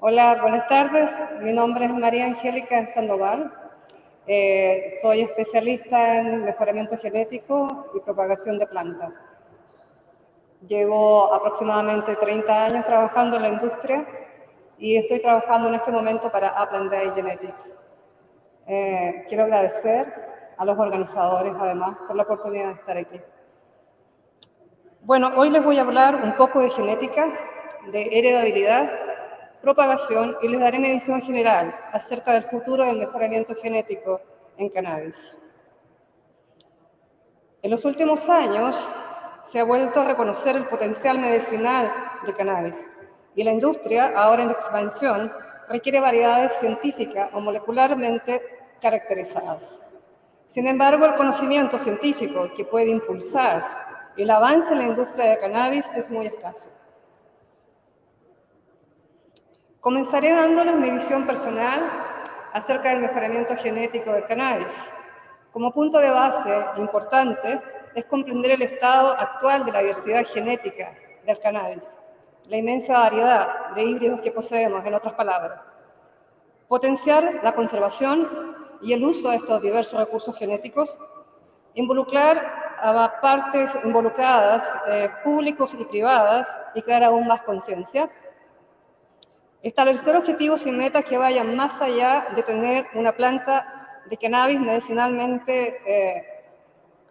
Hola, buenas tardes. Mi nombre es María Angélica Sandoval. Soy especialista en mejoramiento genético y propagación de plantas. Llevo aproximadamente 30 años trabajando en la industria y estoy trabajando en este momento para Upland Day Genetics. Quiero agradecer a los organizadores, además, por la oportunidad de estar aquí. Bueno, hoy les voy a hablar un poco de genética, de heredabilidad, propagación y les daré mi visión general acerca del futuro del mejoramiento genético en cannabis. En los últimos años se ha vuelto a reconocer el potencial medicinal de cannabis y la industria, ahora en expansión, requiere variedades científicas o molecularmente caracterizadas. Sin embargo, el conocimiento científico que puede impulsar el avance en la industria de cannabis es muy escaso. Comenzaré dándoles mi visión personal acerca del mejoramiento genético del cannabis. Como punto de base importante es comprender el estado actual de la diversidad genética del cannabis, la inmensa variedad de híbridos que poseemos, en otras palabras. Potenciar la conservación y el uso de estos diversos recursos genéticos, involucrar a partes involucradas, públicos y privadas, y crear aún más conciencia. Establecer objetivos y metas que vayan más allá de tener una planta de cannabis medicinalmente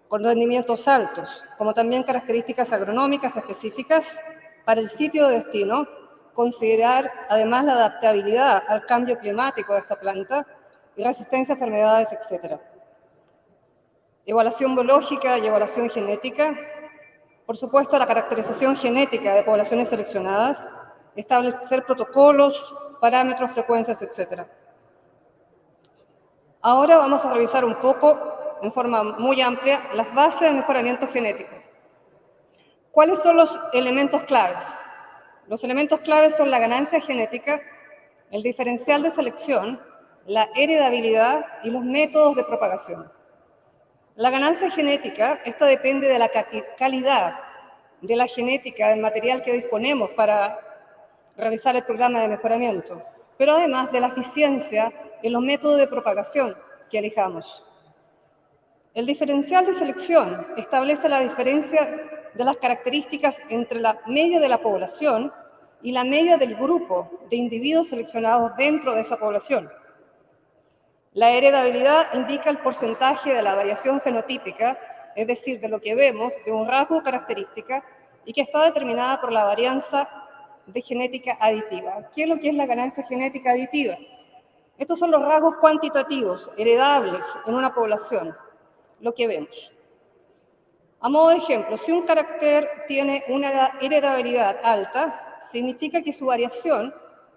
con rendimientos altos, como también características agronómicas específicas para el sitio de destino, considerar además la adaptabilidad al cambio climático de esta planta y resistencia a enfermedades, etc. Evaluación biológica y evaluación genética, por supuesto la caracterización genética de poblaciones seleccionadas, establecer protocolos, parámetros, frecuencias, etc. Ahora vamos a revisar un poco, en forma muy amplia, las bases del mejoramiento genético. ¿Cuáles son los elementos claves? Los elementos claves son la ganancia genética, el diferencial de selección, la heredabilidad y los métodos de propagación. La ganancia genética, esta depende de la calidad de la genética del material que disponemos para realizar el programa de mejoramiento, pero además de la eficiencia en los métodos de propagación que elijamos. El diferencial de selección establece la diferencia de las características entre la media de la población y la media del grupo de individuos seleccionados dentro de esa población. La heredabilidad indica el porcentaje de la variación fenotípica, es decir, de lo que vemos de un rasgo característica y que está determinada por la varianza de genética aditiva. ¿Qué es lo que es la ganancia genética aditiva? Estos son los rasgos cuantitativos, heredables en una población, lo que vemos. A modo de ejemplo, si un carácter tiene una heredabilidad alta, significa que su variación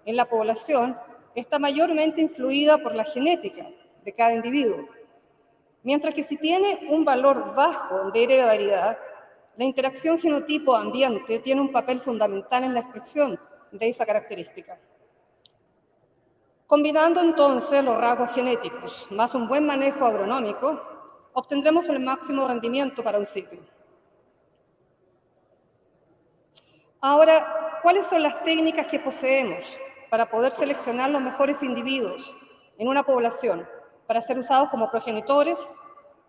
en la población está mayormente influida por la genética de cada individuo. Mientras que si tiene un valor bajo de heredabilidad, la interacción genotipo-ambiente tiene un papel fundamental en la expresión de esa característica. Combinando entonces los rasgos genéticos más un buen manejo agronómico, obtendremos el máximo rendimiento para un sitio. Ahora, ¿cuáles son las técnicas que poseemos para poder seleccionar los mejores individuos en una población para ser usados como progenitores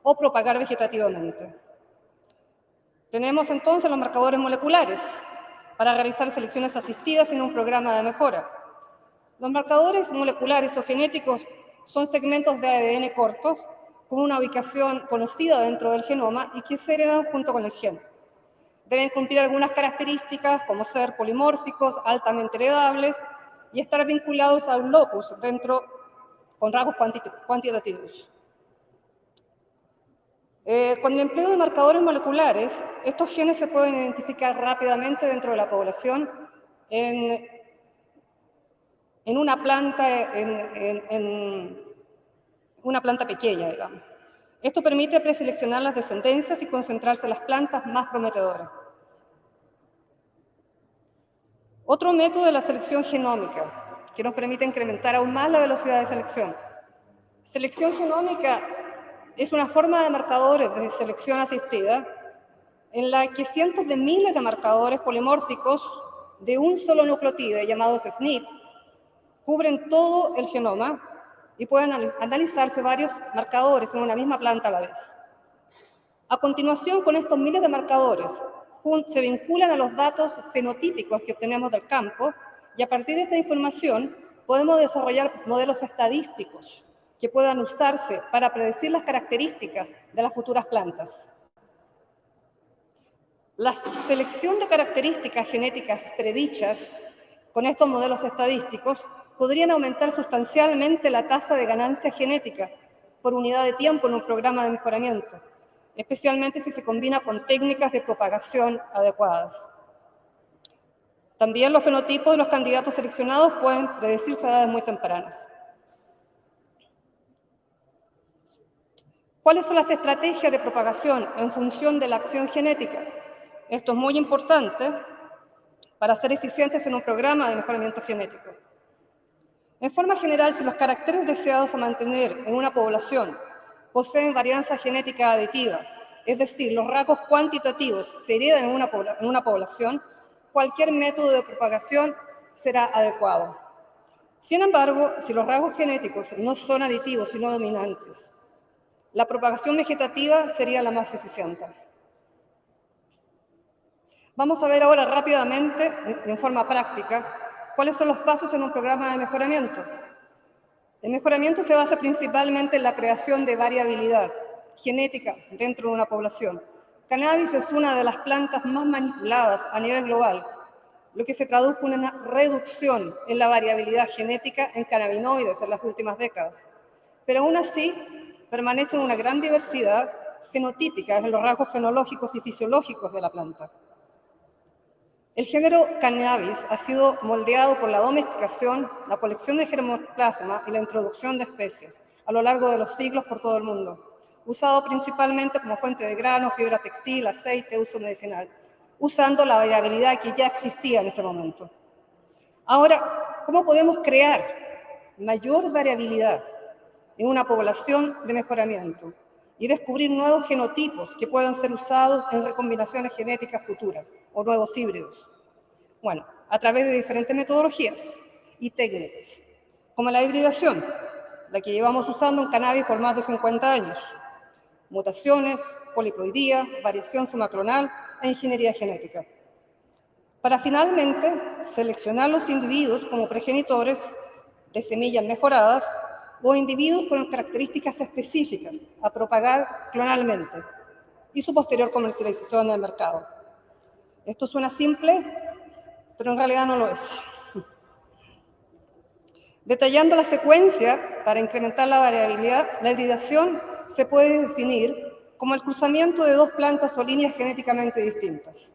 o propagar vegetativamente? Tenemos entonces los marcadores moleculares para realizar selecciones asistidas en un programa de mejora. Los marcadores moleculares o genéticos son segmentos de ADN cortos con una ubicación conocida dentro del genoma y que se heredan junto con el gen. Deben cumplir algunas características como ser polimórficos, altamente heredables y estar vinculados a un locus dentro con rasgos cuantitativos. Con el empleo de marcadores moleculares, estos genes se pueden identificar rápidamente dentro de la población en una planta, en una planta pequeña, digamos. Esto permite preseleccionar las descendencias y concentrarse en las plantas más prometedoras. Otro método es la selección genómica, que nos permite incrementar aún más la velocidad de selección. Selección genómica es una forma de marcadores de selección asistida en la que cientos de miles de marcadores polimórficos de un solo nucleótido, llamados SNP, Cubren todo el genoma y pueden analizarse varios marcadores en una misma planta a la vez. A continuación, con estos miles de marcadores, se vinculan a los datos fenotípicos que obtenemos del campo y a partir de esta información podemos desarrollar modelos estadísticos que puedan usarse para predecir las características de las futuras plantas. La selección de características genéticas predichas con estos modelos estadísticos podrían aumentar sustancialmente la tasa de ganancia genética por unidad de tiempo en un programa de mejoramiento, especialmente si se combina con técnicas de propagación adecuadas. También los fenotipos de los candidatos seleccionados pueden predecirse a edades muy tempranas. ¿Cuáles son las estrategias de propagación en función de la acción genética? Esto es muy importante para ser eficientes en un programa de mejoramiento genético. En forma general, si los caracteres deseados a mantener en una población poseen varianza genética aditiva, es decir, los rasgos cuantitativos se heredan en una población, cualquier método de propagación será adecuado. Sin embargo, si los rasgos genéticos no son aditivos sino dominantes, la propagación vegetativa sería la más eficiente. Vamos a ver ahora rápidamente, en forma práctica, cuáles son los pasos en un programa de mejoramiento. El mejoramiento se basa principalmente en la creación de variabilidad genética dentro de una población. Cannabis es una de las plantas más manipuladas a nivel global, lo que se tradujo en una reducción en la variabilidad genética en cannabinoides en las últimas décadas. Pero aún así, permanece una gran diversidad fenotípica en los rasgos fenológicos y fisiológicos de la planta. El género cannabis ha sido moldeado por la domesticación, la colección de germoplasma y la introducción de especies a lo largo de los siglos por todo el mundo, usado principalmente como fuente de grano, fibra textil, aceite, uso medicinal, usando la variabilidad que ya existía en ese momento. Ahora, ¿cómo podemos crear mayor variabilidad en una población de mejoramiento y descubrir nuevos genotipos que puedan ser usados en recombinaciones genéticas futuras o nuevos híbridos? Bueno, a través de diferentes metodologías y técnicas, como la hibridación, la que llevamos usando en cannabis por más de 50 años, mutaciones, poliploidía, variación sumaclonal e ingeniería genética, para finalmente seleccionar los individuos como progenitores de semillas mejoradas o individuos con características específicas a propagar clonalmente y su posterior comercialización en el mercado. Esto suena simple, pero en realidad no lo es. Detallando la secuencia para incrementar la variabilidad, la hibridación se puede definir como el cruzamiento de dos plantas o líneas genéticamente distintas.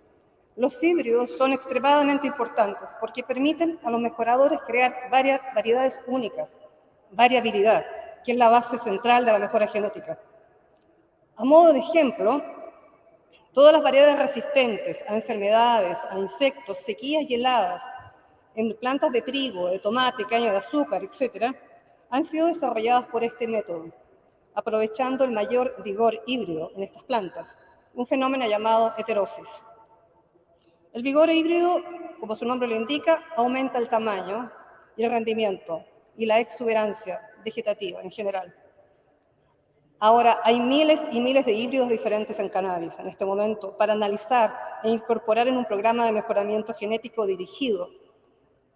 Los híbridos son extremadamente importantes porque permiten a los mejoradores crear variedades únicas, variabilidad, que es la base central de la mejora genética. A modo de ejemplo, todas las variedades resistentes a enfermedades, a insectos, sequías y heladas, en plantas de trigo, de tomate, caña de azúcar, etc., han sido desarrolladas por este método, aprovechando el mayor vigor híbrido en estas plantas, un fenómeno llamado heterosis. El vigor híbrido, como su nombre lo indica, aumenta el tamaño y el rendimiento y la exuberancia vegetativa en general. Ahora, hay miles y miles de híbridos diferentes en cannabis en este momento para analizar e incorporar en un programa de mejoramiento genético dirigido,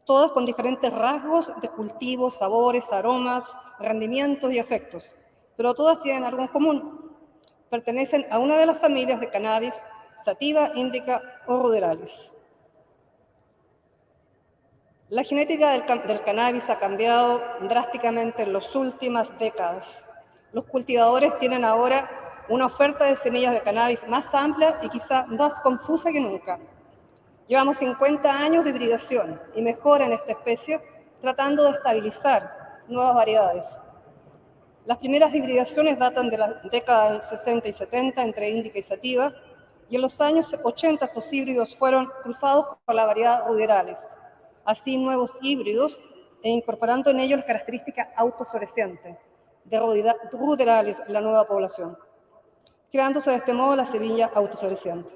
todas con diferentes rasgos de cultivos, sabores, aromas, rendimientos y efectos, pero todas tienen algo en común. Pertenecen a una de las familias de cannabis, sativa, índica o ruderalis. La genética del cannabis ha cambiado drásticamente en las últimas décadas. Los cultivadores tienen ahora una oferta de semillas de cannabis más amplia y quizá más confusa que nunca. Llevamos 50 años de hibridación y mejora en esta especie, tratando de estabilizar nuevas variedades. Las primeras hibridaciones datan de la década del 60 y 70 entre índica y sativa, y en los años 80 estos híbridos fueron cruzados con la variedad ruderalis, así nuevos híbridos, e incorporando en ellos las características autoflorecientes de ruderalis en la nueva población, creándose de este modo la semilla autofloreciente.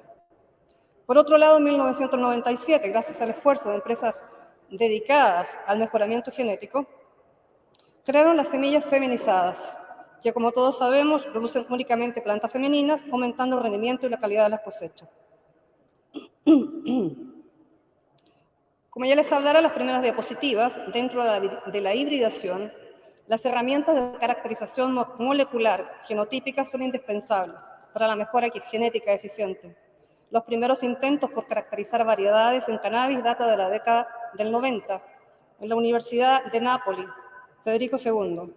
Por otro lado, en 1997, gracias al esfuerzo de empresas dedicadas al mejoramiento genético, crearon las semillas feminizadas, que como todos sabemos producen únicamente plantas femeninas, aumentando el rendimiento y la calidad de las cosechas. Como ya les hablaré en las primeras diapositivas, dentro de la hibridación, las herramientas de caracterización molecular genotípica son indispensables para la mejora genética eficiente. Los primeros intentos por caracterizar variedades en cannabis datan de la década del 90 en la Universidad de Nápoles, Federico II.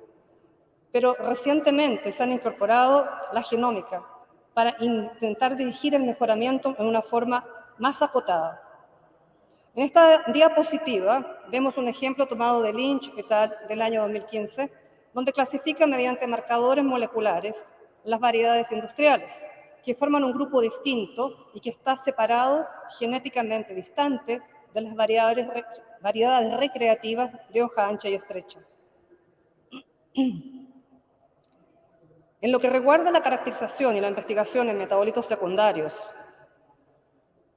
Pero recientemente se han incorporado la genómica para intentar dirigir el mejoramiento en una forma más acotada. En esta diapositiva vemos un ejemplo tomado de Lynch et al. Del año 2015, donde clasifica mediante marcadores moleculares las variedades industriales, que forman un grupo distinto y que está separado genéticamente distante de las variedades recreativas de hoja ancha y estrecha. En lo que recuerda la caracterización y la investigación en metabolitos secundarios,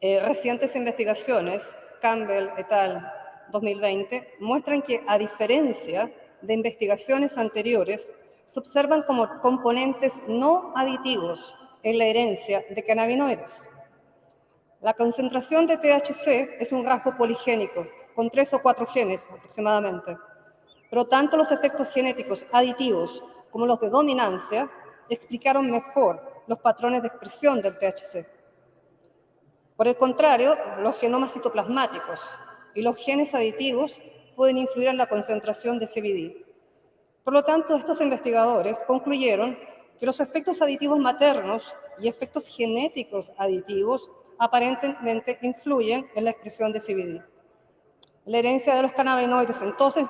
recientes investigaciones, Campbell et al. 2020, muestran que, a diferencia de investigaciones anteriores, se observan como componentes no aditivos en la herencia de cannabinoides. La concentración de THC es un rasgo poligénico, con 3 o 4 genes aproximadamente, pero tanto los efectos genéticos aditivos como los de dominancia explicaron mejor los patrones de expresión del THC. Por el contrario, los genomas citoplasmáticos y los genes aditivos pueden influir en la concentración de CBD. Por lo tanto, estos investigadores concluyeron que los efectos aditivos maternos y efectos genéticos aditivos aparentemente influyen en la expresión de CBD. La herencia de los cannabinoides entonces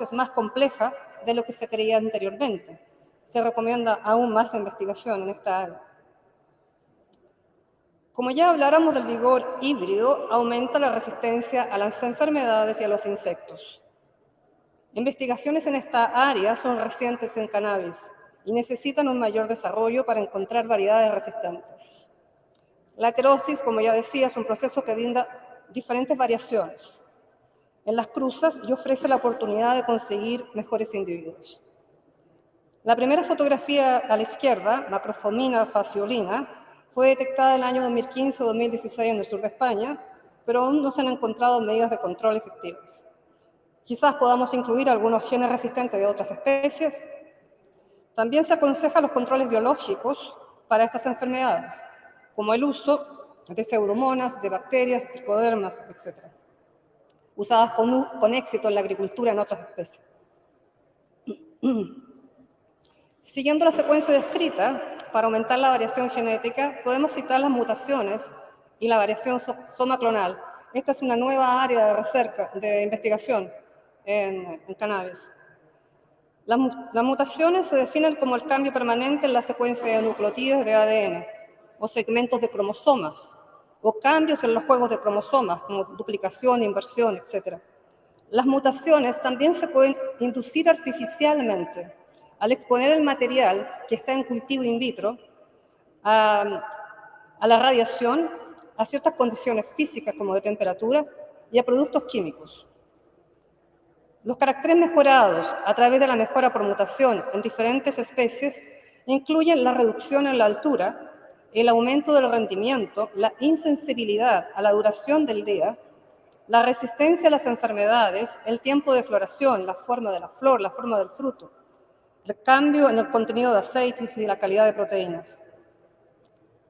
es más compleja de lo que se creía anteriormente. Se recomienda aún más investigación en esta área. Como ya habláramos del vigor híbrido, aumenta la resistencia a las enfermedades y a los insectos. Investigaciones en esta área son recientes en cannabis y necesitan un mayor desarrollo para encontrar variedades resistentes. La heterosis, como ya decía, es un proceso que brinda diferentes variaciones en las cruzas y ofrece la oportunidad de conseguir mejores individuos. La primera fotografía a la izquierda, Macrofomina fasciolina, fue detectada en el año 2015 o 2016 en el sur de España, pero aún no se han encontrado medidas de control efectivas. Quizás podamos incluir algunos genes resistentes de otras especies. También se aconsejan los controles biológicos para estas enfermedades, como el uso de pseudomonas, de bacterias, tricodermas, etc., usadas con éxito en la agricultura en otras especies. Siguiendo la secuencia descrita, para aumentar la variación genética, podemos citar las mutaciones y la variación somaclonal. Esta es una nueva área de investigación en cannabis. Las mutaciones se definen como el cambio permanente en la secuencia de nucleótidos de ADN o segmentos de cromosomas, o cambios en los juegos de cromosomas, como duplicación, inversión, etc. Las mutaciones también se pueden inducir artificialmente al exponer el material que está en cultivo in vitro a la radiación, a ciertas condiciones físicas como de temperatura y a productos químicos. Los caracteres mejorados a través de la mejora por mutación en diferentes especies incluyen la reducción en la altura, el aumento del rendimiento, la insensibilidad a la duración del día, la resistencia a las enfermedades, el tiempo de floración, la forma de la flor, la forma del fruto, el cambio en el contenido de aceites y la calidad de proteínas.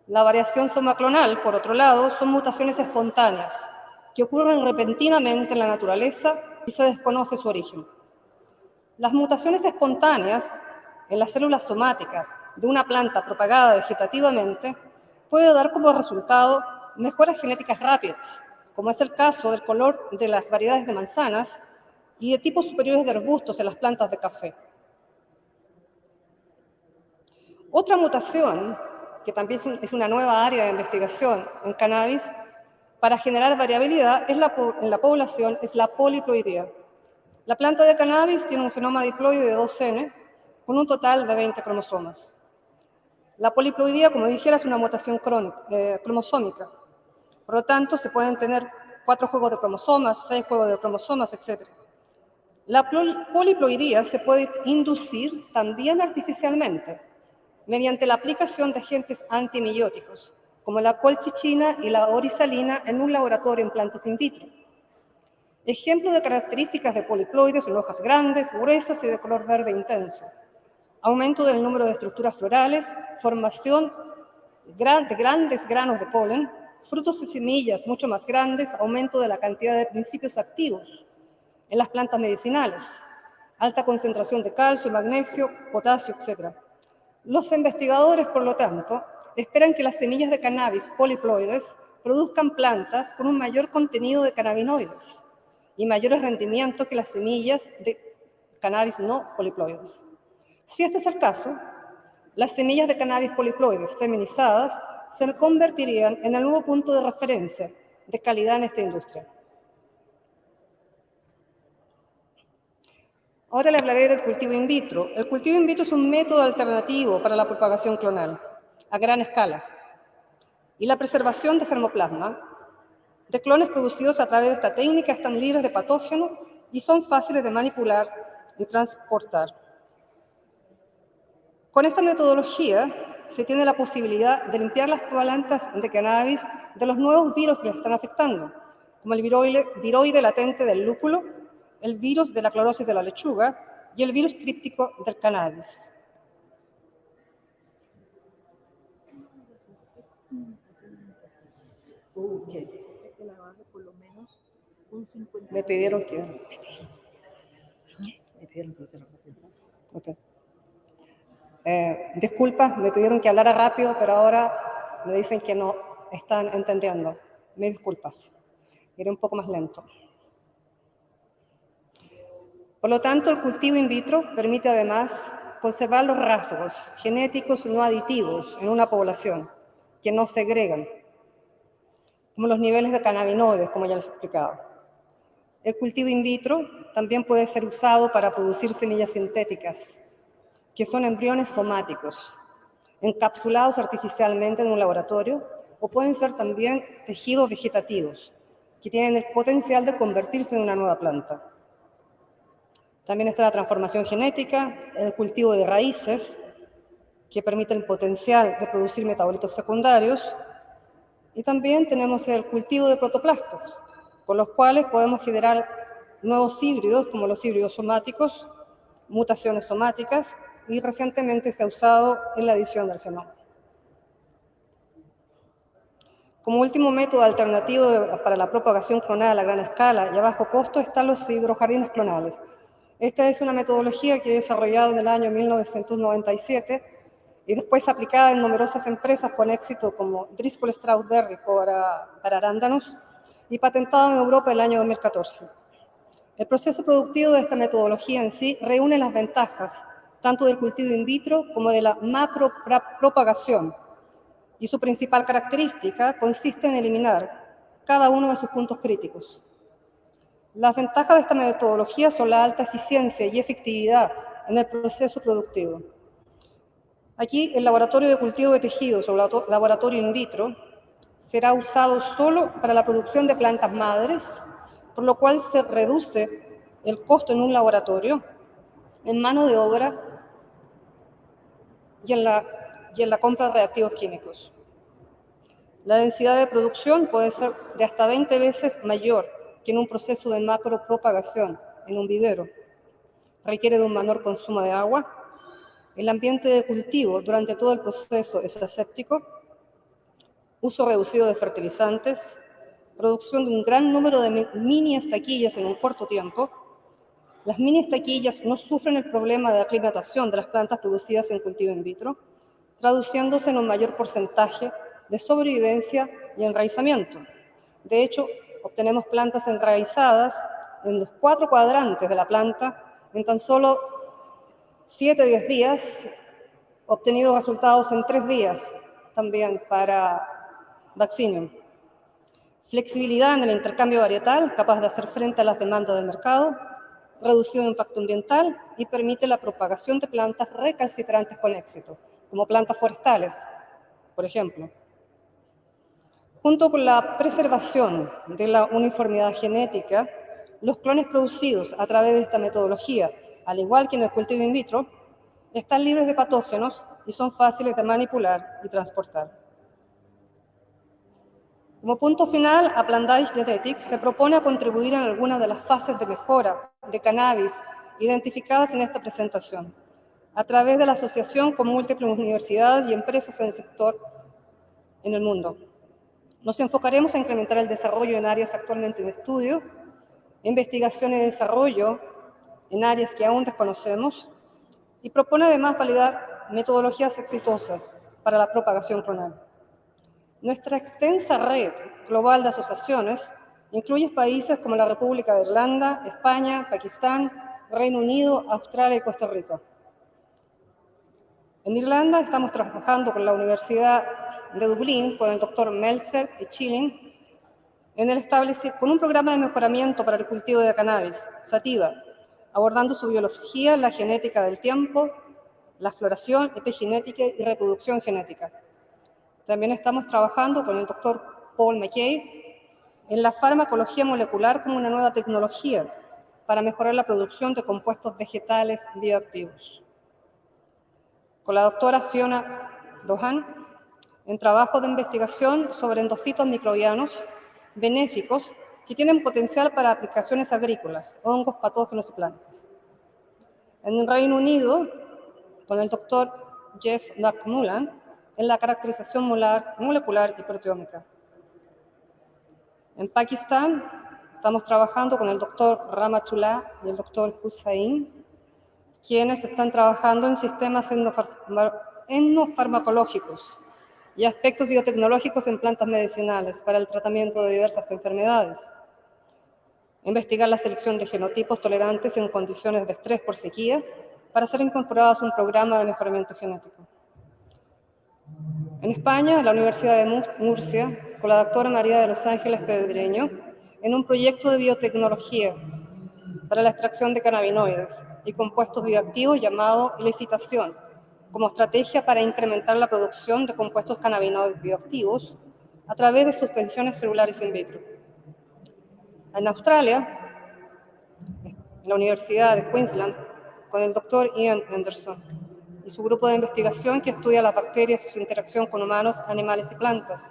La variación somaclonal, por otro lado, son mutaciones espontáneas que ocurren repentinamente en la naturaleza y se desconoce su origen. Las mutaciones espontáneas en las células somáticas de una planta propagada vegetativamente puede dar como resultado mejoras genéticas rápidas, como es el caso del color de las variedades de manzanas y de tipos superiores de arbustos en las plantas de café. Otra mutación, que también es una nueva área de investigación en cannabis, para generar variabilidad en la población es la poliploidía. La planta de cannabis tiene un genoma diploide de 2N con un total de 20 cromosomas. La poliploidía, como dijera, es una mutación cromosómica. Por lo tanto, se pueden tener 4 juegos de cromosomas, 6 juegos de cromosomas, etc. La poliploidía se puede inducir también artificialmente mediante la aplicación de agentes antimeióticos, como la colchicina y la orisalina en un laboratorio en plantas in vitro. Ejemplo de características de poliploides son hojas grandes, gruesas y de color verde intenso. Aumento del número de estructuras florales, formación de grandes granos de polen, frutos y semillas mucho más grandes, aumento de la cantidad de principios activos en las plantas medicinales, alta concentración de calcio, magnesio, potasio, etc. Los investigadores, por lo tanto, esperan que las semillas de cannabis poliploides produzcan plantas con un mayor contenido de cannabinoides y mayores rendimientos que las semillas de cannabis no poliploides. Si este es el caso, las semillas de cannabis poliploides feminizadas se convertirían en el nuevo punto de referencia de calidad en esta industria. Ahora le hablaré del cultivo in vitro. El cultivo in vitro es un método alternativo para la propagación clonal a gran escala y la preservación de germoplasma de clones producidos a través de esta técnica están libres de patógenos y son fáciles de manipular y transportar. Con esta metodología se tiene la posibilidad de limpiar las plantas de cannabis de los nuevos virus que las están afectando, como el viroide latente del lúpulo, el virus de la clorosis de la lechuga y el virus críptico del cannabis. Me pidieron que... Okay. Disculpas, me pidieron que hablara rápido, pero ahora me dicen que no están entendiendo. Me disculpas. Iré un poco más lento. Por lo tanto, el cultivo in vitro permite además conservar los rasgos genéticos no aditivos en una población que no segregan, como los niveles de cannabinoides, como ya les he explicado. El cultivo in vitro también puede ser usado para producir semillas sintéticas, que son embriones somáticos, encapsulados artificialmente en un laboratorio, o pueden ser también tejidos vegetativos, que tienen el potencial de convertirse en una nueva planta. También está la transformación genética, el cultivo de raíces, que permite el potencial de producir metabolitos secundarios, y también tenemos el cultivo de protoplastos, con los cuales podemos generar nuevos híbridos, como los híbridos somáticos, mutaciones somáticas, y recientemente se ha usado en la edición del genoma. Como último método alternativo para la propagación clonal a gran escala y a bajo costo están los hidrojardines clonales. Esta es una metodología que he desarrollado en el año 1997 y después aplicada en numerosas empresas con éxito como Driscoll Strawberry para arándanos y patentado en Europa el año 2014. El proceso productivo de esta metodología en sí reúne las ventajas tanto del cultivo in vitro como de la macropropagación, y su principal característica consiste en eliminar cada uno de sus puntos críticos. Las ventajas de esta metodología son la alta eficiencia y efectividad en el proceso productivo. Aquí, el laboratorio de cultivo de tejidos o laboratorio in vitro será usado solo para la producción de plantas madres, por lo cual se reduce el costo en un laboratorio, en mano de obra y en la compra de reactivos químicos. La densidad de producción puede ser de hasta 20 veces mayor que en un proceso de macropropagación en un vivero. Requiere de un menor consumo de agua. El ambiente de cultivo durante todo el proceso es aséptico. Uso reducido de fertilizantes. Producción de un gran número de mini estaquillas en un corto tiempo. Las mini estaquillas no sufren el problema de aclimatación de las plantas producidas en cultivo in vitro, traduciéndose en un mayor porcentaje de sobrevivencia y enraizamiento. De hecho, obtenemos plantas enraizadas en los 4 cuadrantes de la planta en tan solo 7-10 días, obtenido resultados en 3 días también para Vaccinium. Flexibilidad en el intercambio varietal, capaz de hacer frente a las demandas del mercado, reducido impacto ambiental y permite la propagación de plantas recalcitrantes con éxito, como plantas forestales, por ejemplo. Junto con la preservación de la uniformidad genética, los clones producidos a través de esta metodología, al igual que en el cultivo in vitro, están libres de patógenos y son fáciles de manipular y transportar. Como punto final, Aplandice Genetics se propone a contribuir en algunas de las fases de mejora de cannabis identificadas en esta presentación, a través de la asociación con múltiples universidades y empresas en el sector en el mundo. Nos enfocaremos a incrementar el desarrollo en áreas actualmente en estudio, investigación y desarrollo en áreas que aún desconocemos, y propone además validar metodologías exitosas para la propagación clonal. Nuestra extensa red global de asociaciones incluye países como la República de Irlanda, España, Pakistán, Reino Unido, Australia y Costa Rica. En Irlanda estamos trabajando con la Universidad de Dublín, con el doctor Meltzer y Chilling, con un programa de mejoramiento para el cultivo de cannabis, Sativa, abordando su biología, la genética del tiempo, la floración, epigenética y reproducción genética. También estamos trabajando con el doctor Paul McKay en la farmacología molecular como una nueva tecnología para mejorar la producción de compuestos vegetales bioactivos. Con la doctora Fiona Dohan en trabajo de investigación sobre endofitos microbianos benéficos que tienen potencial para aplicaciones agrícolas, hongos, patógenos y plantas. En el Reino Unido, con el doctor Jeff McMullan, en la caracterización molecular y proteómica. En Pakistán, estamos trabajando con el doctor Ramatullah y el doctor Hussain, quienes están trabajando en sistemas endofarmacológicos y aspectos biotecnológicos en plantas medicinales para el tratamiento de diversas enfermedades. Investigar la selección de genotipos tolerantes en condiciones de estrés por sequía para ser incorporados a un programa de mejoramiento genético. En España, la Universidad de Murcia, con la doctora María de los Ángeles Pedreño, en un proyecto de biotecnología para la extracción de cannabinoides y compuestos bioactivos llamado ilicitación, como estrategia para incrementar la producción de compuestos cannabinoides bioactivos a través de suspensiones celulares in vitro. En Australia, la Universidad de Queensland, con el doctor Ian Anderson y su grupo de investigación que estudia las bacterias y su interacción con humanos, animales y plantas,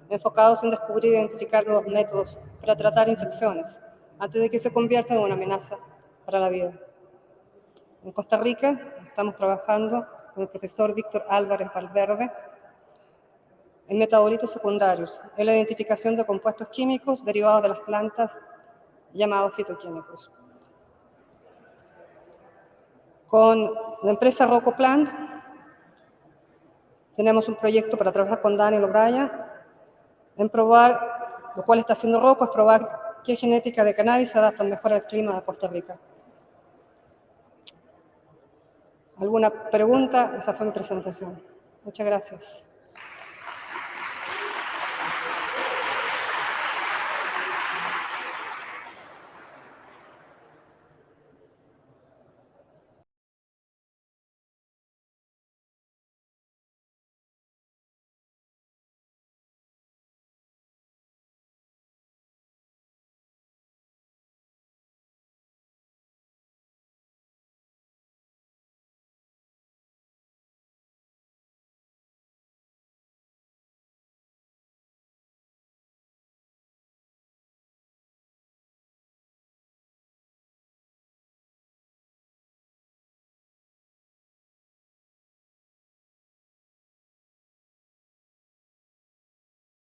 enfocados en descubrir e identificar nuevos métodos para tratar infecciones antes de que se conviertan en una amenaza para la vida. En Costa Rica estamos trabajando con el profesor Víctor Álvarez Valverde en metabolitos secundarios, en la identificación de compuestos químicos derivados de las plantas llamados fitoquímicos. Con la empresa Rocco Plant tenemos un proyecto para trabajar con Daniel O'Brien en probar, lo cual está haciendo Rocco, es probar qué genética de cannabis se adapta mejor al clima de Costa Rica. ¿Alguna pregunta? Esa fue mi presentación. Muchas gracias.